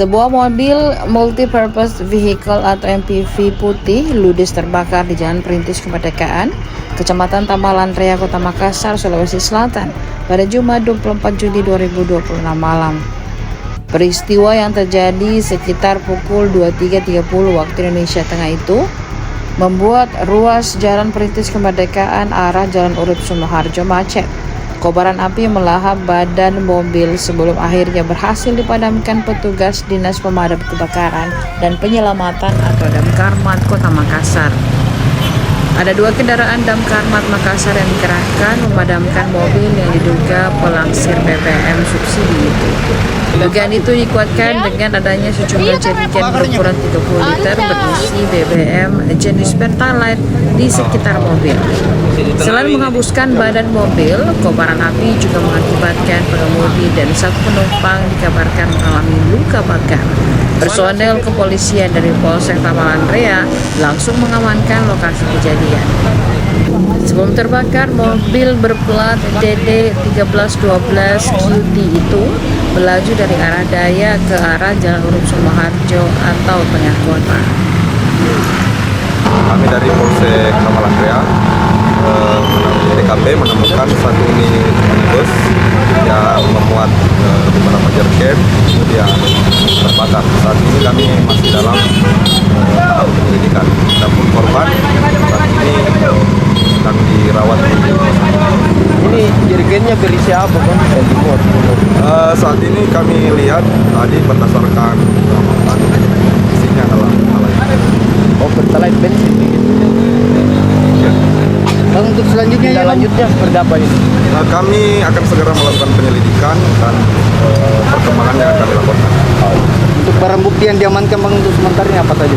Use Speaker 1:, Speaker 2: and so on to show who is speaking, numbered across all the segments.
Speaker 1: Sebuah mobil multipurpose vehicle atau MPV putih ludes terbakar di Jalan Perintis Kemerdekaan, Kecamatan Tamalan Raya, Kota Makassar, Sulawesi Selatan pada Jumat 24 Juli 2026 malam. Peristiwa yang terjadi sekitar pukul 23.30 waktu Indonesia Tengah itu membuat ruas Jalan Perintis Kemerdekaan arah Jalan Urip Sumoharjo macet. Kobaran api melahap badan mobil sebelum akhirnya berhasil dipadamkan petugas Dinas Pemadam Kebakaran dan Penyelamatan atau Damkarmat Kota Makassar. Ada 2 kendaraan Damkarmat Makassar yang dikerahkan memadamkan mobil yang diduga pelangsir BBM subsidi itu. Dugaan itu dikuatkan dengan adanya sejumlah jerigen berukuran 30 liter berisi BBM jenis Pertalite di sekitar mobil. Selain menghanguskan badan mobil, kobaran api juga mengakibatkan pengemudi dan 1 penumpang dikabarkan mengalami luka bakar. Personel kepolisian dari Polsek Tamalan Raya langsung mengamankan lokasi kejadian. Sebelum terbakar, mobil berplat DD 1312 QT itu melaju dari arah daya ke arah Jalan Urip Sumoharjo atau tengah kota.
Speaker 2: Kami dari Polsek Tamalan Raya TKP menemukan 1 unit minibus yang memuat beberapa jerigen kemudian terbakar. Saat ini kami masih dalam tahap penyelidikan. Adapun korban saat ini sedang dirawat di
Speaker 3: Ini jerigennya berisi apa kan?
Speaker 2: saat ini kami lihat tadi berdasarkan pengamatan isinya adalah
Speaker 3: Pertalite bensin begitu.
Speaker 2: ya.
Speaker 3: Bang, untuk selanjutnya berapa ini?
Speaker 2: Kami akan segera melakukan penyelidikan dan perkembangannya akan dilaporkan.
Speaker 3: Untuk barang bukti yang diamankan Bang untuk sementara ini apa saja?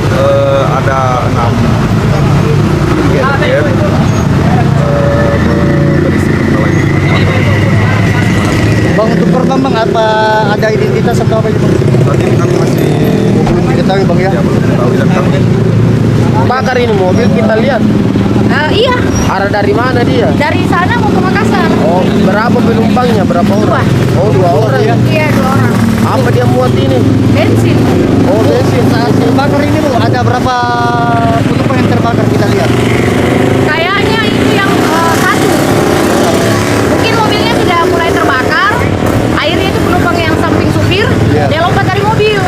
Speaker 2: Ada 6 jerigen berisi pertalite.
Speaker 3: Bang, untuk korban Bang, apa ada identitas atau apa gitu?
Speaker 2: Saat ini kami masih
Speaker 3: Belum diketahui Bang ya?
Speaker 2: belum mengetahui dan kami
Speaker 3: Bakar ini mobil kita lihat.
Speaker 4: Iya,
Speaker 3: Arah dari mana dia?
Speaker 4: dari sana mau ke Makassar.
Speaker 3: Oh, berapa penumpangnya? Berapa orang? Oh, 2 orang ya?
Speaker 4: Iya, 2 orang.
Speaker 3: Apa dia muat ini?
Speaker 4: Bensin.
Speaker 3: Oh, bensin.
Speaker 5: Saat terbakar ini Bu, ada berapa penumpang yang terbakar kita lihat?
Speaker 4: Kayaknya itu yang 1. Mungkin mobilnya sudah mulai terbakar. Akhirnya itu penumpang yang samping supir,
Speaker 5: Iya.
Speaker 4: dia lompat dari mobil.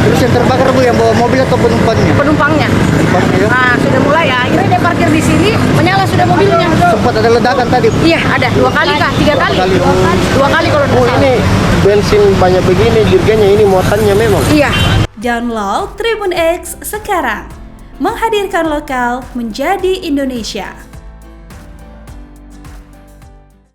Speaker 5: Terus yang terbakar Bu yang bawa mobil atau penumpangnya?
Speaker 4: Penumpangnya.
Speaker 5: Penumpangnya ya?
Speaker 4: Nah, sudah mulai ya. Akhirnya dia parkir di sini, menyala sudah mobilnya.
Speaker 5: Sempat ada ledakan tadi.
Speaker 4: Iya, ada 2 kali kah? 3 kali? 2 kali kalau tidak
Speaker 3: Oh,
Speaker 4: salah.
Speaker 3: ini bensin banyak begini, jerigennya ini muatannya memang.
Speaker 4: Iya.
Speaker 6: Download Tribun X sekarang. Menghadirkan lokal menjadi Indonesia.